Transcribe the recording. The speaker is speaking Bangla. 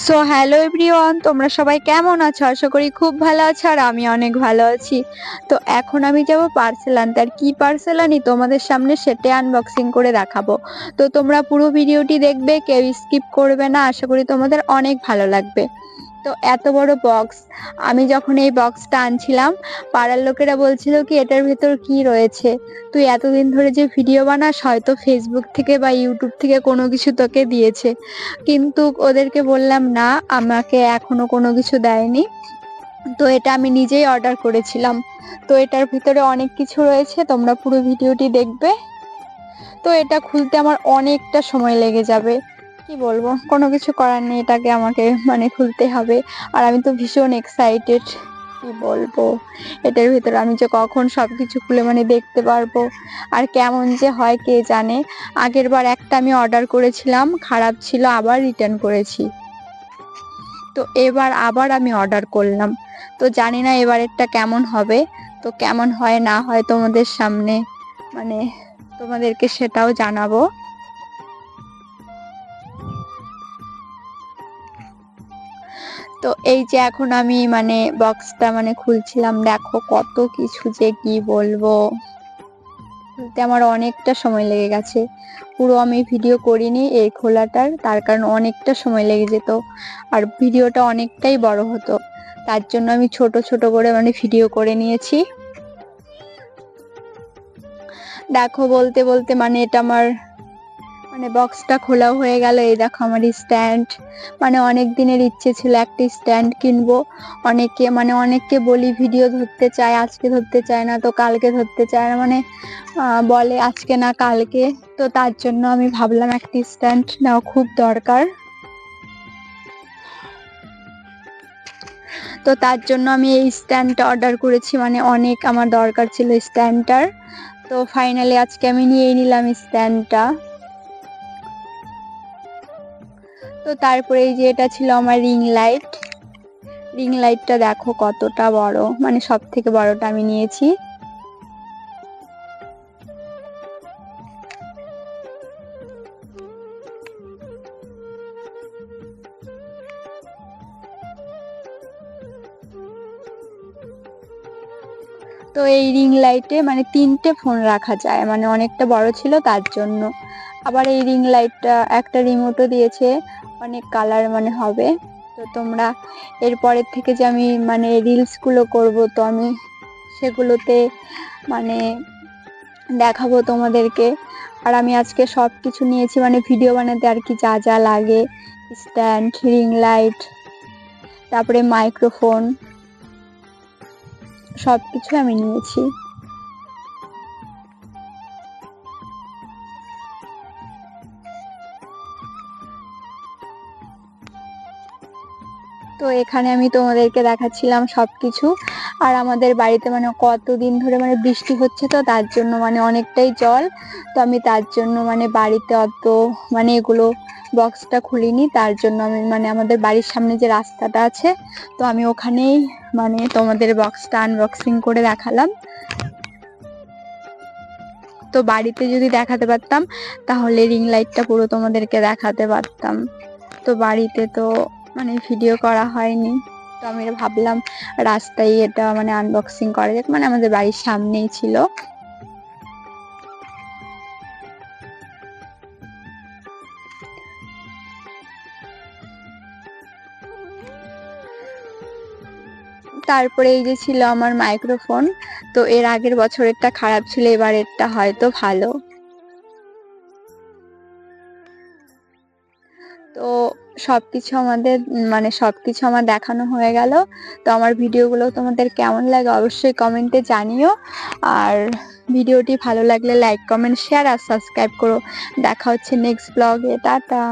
সো হ্যালো এভরিওয়ান, তোমরা সবাই কেমন আছো? আশা করি খুব ভালো আছো আর আমি অনেক ভালো আছি। তো এখন আমি যাব পার্সেল আনতে, আর কি পার্সেল আনি তোমাদের সামনে সেটাই আনবক্সিং করে দেখাবো। তো তোমরা পুরো ভিডিওটি দেখবে, কেউ স্কিপ করবে না। আশা করি তোমাদের অনেক ভালো লাগবে। তো এত বড় বক্স, আমি যখন এই বক্সটা আনছিলাম পাড়ার লোকেরা বলছিল কি এটার ভেতর কি রয়েছে, তুই এতদিন ধরে যে ভিডিও বানাস হয়তো ফেসবুক থেকে বা ইউটিউব থেকে কোনো কিছু তোকে দিয়েছে। কিন্তু ওদেরকে বললাম না, আমাকে এখনো কোনো কিছু দেয়নি। তো এটা আমি নিজেই অর্ডার করেছিলাম। তো এটার ভিতরে অনেক কিছু রয়েছে, তোমরা পুরো ভিডিওটি দেখবে। তো এটা খুলতে আমার অনেকটা সময় লেগে যাবে, কি বলবো, কোনো কিছু করার নেই, এটাকে আমাকে খুলতে হবে। আর আমি তো ভীষণ এক্সাইটেড, কি বলবো, এটার ভিতরে আমি যে কখন সবকিছু খুলে দেখতে পারবো আর কেমন যে হয় কে জানে। আগের বার একটা আমি অর্ডার করেছিলাম, খারাপ ছিল, আবার রিটার্ন করেছি। তো এবার আবার আমি অর্ডার করলাম, তো জানি না এবারেরটা কেমন হবে। তো কেমন হয় না হয় তোমাদের সামনে তোমাদেরকে সেটাও জানাবো। তো এই যে এখন আমি বক্সটা খুলছিলাম, দেখো কত কিছু, যে কি বলবো, খুলতে আমার অনেকটা সময় লেগে গেছে। পুরো আমি ভিডিও করিনি এই খোলাটার, তার কারণ অনেকটা সময় লেগে যেত আর ভিডিওটা অনেকটাই বড় হতো। তার জন্য আমি ছোট ছোট করে ভিডিও করে নিয়েছি। দেখো বলতে বলতে এটা আমার বক্সটা খোলাও হয়ে গেল। এই দেখো আমার স্ট্যান্ড, অনেক দিনের ইচ্ছে ছিল একটা স্ট্যান্ড কিনবো। অনেককে বলি ভিডিও ধরতে চায়, আজকে ধরতে চায় না, তো কালকে ধরতে চায় না, বলে আজকে না কালকে। তো তার জন্য আমি ভাবলাম একটা স্ট্যান্ড নেওয়া খুব দরকার। তো তার জন্য আমি এই স্ট্যান্ডটা অর্ডার করেছি, অনেক আমার দরকার ছিল স্ট্যান্ডটার। তো ফাইনালি আজকে আমি নিয়ে নিলাম স্ট্যান্ডটা। তো তারপরে এই যে এটা ছিল আমার রিং লাইটটা, দেখো কতটা বড়, সব থেকে বড়টা আমি নিয়েছি। তো এই রিং লাইটে 3টে ফোন রাখা যায়, অনেকটা বড় ছিল তার জন্য। আবার এই রিং লাইটটা একটা রিমোটও দিয়েছে, অনেক কালার হবে। তো তোমরা এরপরের থেকে যে আমি রিলস গুলো করব, তো আমি সেগুলোতে দেখাবো তোমাদেরকে। আর আমি আজকে সবকিছু নিয়েছি ভিডিও বানাতে আর কি যা যা লাগে, স্ট্যান্ড, রিং লাইট, তারপরে মাইক্রোফোন, সবকিছু আমি নিয়েছি। তো এখানে আমি তোমাদেরকে দেখাচ্ছিলাম সবকিছু। আর আমাদের বাড়িতে কতদিন ধরে বৃষ্টি হচ্ছে, তো তার জন্য অনেকটাই জল। তো আমি তার জন্য বাড়িতে অত এগুলো বক্সটা খুলিনি, তার জন্য আমি আমাদের বাড়ির সামনে যে রাস্তাটা আছে, তো আমি ওখানেই তোমাদের বক্সটা আনবক্সিং করে দেখালাম। তো বাড়িতে যদি দেখাতে পারতাম তাহলে রিং লাইটটা পুরো তোমাদেরকে দেখাতে পারতাম। তো বাড়িতে তো ভিডিও করা হয়নি, তো আমি ভাবলাম রাস্তায় এটা আনবক্সিং করা যাক, আমাদের বাড়ির সামনেই ছিল। তারপরে এই যে ছিল আমার মাইক্রোফোন, তো এর আগের বছরেরটা খারাপ ছিল, এবারেরটা হয়তো ভালো। তো সবকিছু আমার দেখানো হয়ে গেল। তো আমার ভিডিওগুলো তোমাদের কেমন লাগে অবশ্যই কমেন্টে জানিও। আর ভিডিওটি ভালো লাগলে লাইক, কমেন্ট, শেয়ার আর সাবস্ক্রাইব করো। দেখা হচ্ছে নেক্সট ব্লগে। টাটা।